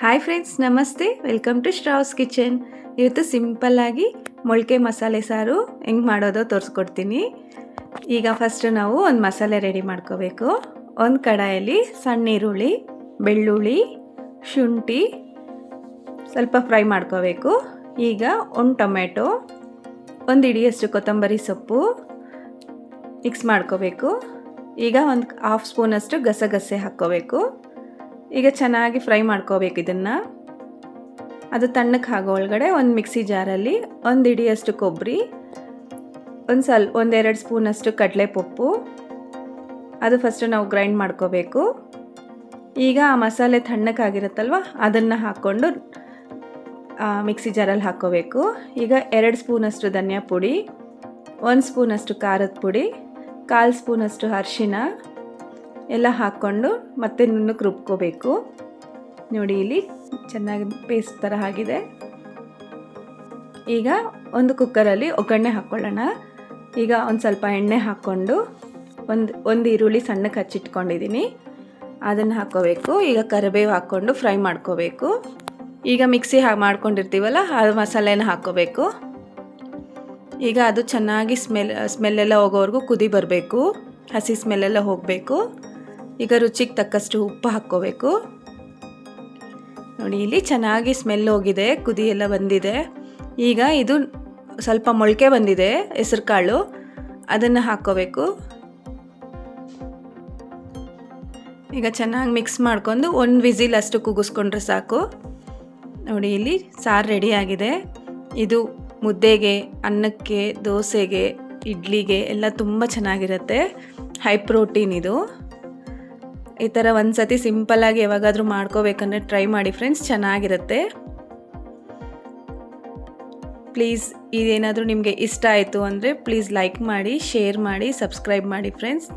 Hi friends, ನಮಸ್ತೆ. Welcome to Shravs kitchen. ಇವತ್ತು ಸಿಂಪಲ್ಲಾಗಿ ಮೊಳಕೆ ಮಸಾಲೆ ಸಾರು ಹೆಂಗೆ ಮಾಡೋದೋ ತೋರಿಸ್ಕೊಡ್ತೀನಿ. ಈಗ ಫಸ್ಟ್ ನಾವು ಒಂದು ಮಸಾಲೆ ರೆಡಿ ಮಾಡ್ಕೋಬೇಕು. ಒಂದು ಕಡಾಯಲ್ಲಿ ಸಣ್ಣ ಈರುಳ್ಳಿ, ಬೆಳ್ಳುಳ್ಳಿ, ಶುಂಠಿ ಸ್ವಲ್ಪ ಫ್ರೈ ಮಾಡ್ಕೋಬೇಕು. ಈಗ ಒಂದು ಟೊಮೆಟೊ, ಒಂದು ಹಿಡಿಯಷ್ಟು ಕೊತ್ತಂಬರಿ ಸೊಪ್ಪು ಮಿಕ್ಸ್ ಮಾಡ್ಕೋಬೇಕು. ಈಗ ಒಂದು ಹಾಫ್ ಸ್ಪೂನಷ್ಟು ಗಸಗಸೆ ಹಾಕ್ಕೋಬೇಕು. ಈಗ ಚೆನ್ನಾಗಿ ಫ್ರೈ ಮಾಡ್ಕೋಬೇಕು ಇದನ್ನು. ಅದು ಆಗೋ ಒಳಗಡೆ ಒಂದು ಮಿಕ್ಸಿ ಜಾರಲ್ಲಿ ಒಂದು ಹಿಡಿಯಷ್ಟು ಕೊಬ್ಬರಿ, ಒಂದೆರಡು ಸ್ಪೂನಷ್ಟು ಕಡಲೆಪಪ್ಪು, ಅದು ಫಸ್ಟು ನಾವು ಗ್ರೈಂಡ್ ಮಾಡ್ಕೋಬೇಕು. ಈಗ ಆ ಮಸಾಲೆ ತಣ್ಣಕ್ಕಾಗಿರುತ್ತಲ್ವ ಅದನ್ನು ಹಾಕ್ಕೊಂಡು ಮಿಕ್ಸಿ ಜಾರಲ್ಲಿ ಹಾಕ್ಕೋಬೇಕು. ಈಗ 2 ಸ್ಪೂನಷ್ಟು ಧನಿಯಾ ಪುಡಿ, 1 ಸ್ಪೂನಷ್ಟು ಖಾರದ ಪುಡಿ, 1/4 ಸ್ಪೂನಷ್ಟು ಅರಿಶಿನ ಎಲ್ಲ ಹಾಕ್ಕೊಂಡು ಮತ್ತೆ ನುಣ್ಣಗೆ ರುಬ್ಕೋಬೇಕು. ನೋಡಿ, ಇಲ್ಲಿ ಚೆನ್ನಾಗಿ ಪೇಸ್ಟ್ ಥರ ಆಗಿದೆ. ಈಗ ಒಂದು ಕುಕ್ಕರಲ್ಲಿ ಒಗ್ಗರಣೆ ಹಾಕ್ಕೊಳ್ಳೋಣ. ಈಗ ಒಂದು ಸ್ವಲ್ಪ ಎಣ್ಣೆ ಹಾಕ್ಕೊಂಡು ಒಂದು ಈರುಳ್ಳಿ ಸಣ್ಣಕ್ಕೆ ಹಚ್ಚಿಟ್ಕೊಂಡಿದ್ದೀನಿ, ಅದನ್ನು ಹಾಕ್ಕೋಬೇಕು. ಈಗ ಕರಿಬೇವು ಹಾಕ್ಕೊಂಡು ಫ್ರೈ ಮಾಡ್ಕೋಬೇಕು. ಈಗ ಮಿಕ್ಸಿ ಮಾಡ್ಕೊಂಡಿರ್ತೀವಲ್ಲ ಆ ಮಸಾಲೆನ ಹಾಕ್ಕೋಬೇಕು. ಈಗ ಅದು ಚೆನ್ನಾಗಿ ಸ್ಮೆಲ್ಲೆಲ್ಲ ಹೋಗೋವರೆಗೂ ಕುದಿ ಬರಬೇಕು, ಹಸಿ ಸ್ಮೆಲ್ಲೆಲ್ಲ ಹೋಗಬೇಕು. ಈಗ ರುಚಿಗೆ ತಕ್ಕಷ್ಟು ಉಪ್ಪು ಹಾಕ್ಕೋಬೇಕು. ನೋಡಿ, ಇಲ್ಲಿ ಚೆನ್ನಾಗಿ ಸ್ಮೆಲ್ ಹೋಗಿದೆ, ಕುದಿ ಎಲ್ಲ ಬಂದಿದೆ. ಈಗ ಇದು ಸ್ವಲ್ಪ ಮೊಳಕೆ ಬಂದಿದೆ ಹೆಸರು ಕಾಳು, ಅದನ್ನು ಹಾಕ್ಕೋಬೇಕು. ಈಗ ಚೆನ್ನಾಗಿ ಮಿಕ್ಸ್ ಮಾಡ್ಕೊಂಡು 1 ವಿಸಿಲ್ ಅಷ್ಟು ಕೂಗಿಸ್ಕೊಂಡ್ರೆ ಸಾಕು. ನೋಡಿ, ಇಲ್ಲಿ ಸಾರು ರೆಡಿಯಾಗಿದೆ. ಇದು ಮುದ್ದೆಗೆ, ಅನ್ನಕ್ಕೆ, ದೋಸೆಗೆ, ಇಡ್ಲಿಗೆ ಎಲ್ಲ ತುಂಬ ಚೆನ್ನಾಗಿರುತ್ತೆ. ಹೈ ಪ್ರೋಟೀನ್ ಇದು. ಈ ಥರ ಒಂದು ಸತಿ ಸಿಂಪಲ್ಲಾಗಿ ಯಾವಾಗಾದರೂ ಮಾಡ್ಕೋಬೇಕಂದ್ರೆ ಟ್ರೈ ಮಾಡಿ ಫ್ರೆಂಡ್ಸ್, ಚೆನ್ನಾಗಿರುತ್ತೆ. ಪ್ಲೀಸ್ ಇದೇನಾದರೂ ನಿಮಗೆ ಇಷ್ಟ ಆಯಿತು ಅಂದರೆ ಪ್ಲೀಸ್ ಲೈಕ್ ಮಾಡಿ, ಶೇರ್ ಮಾಡಿ, ಸಬ್ಸ್ಕ್ರೈಬ್ ಮಾಡಿ ಫ್ರೆಂಡ್ಸ್.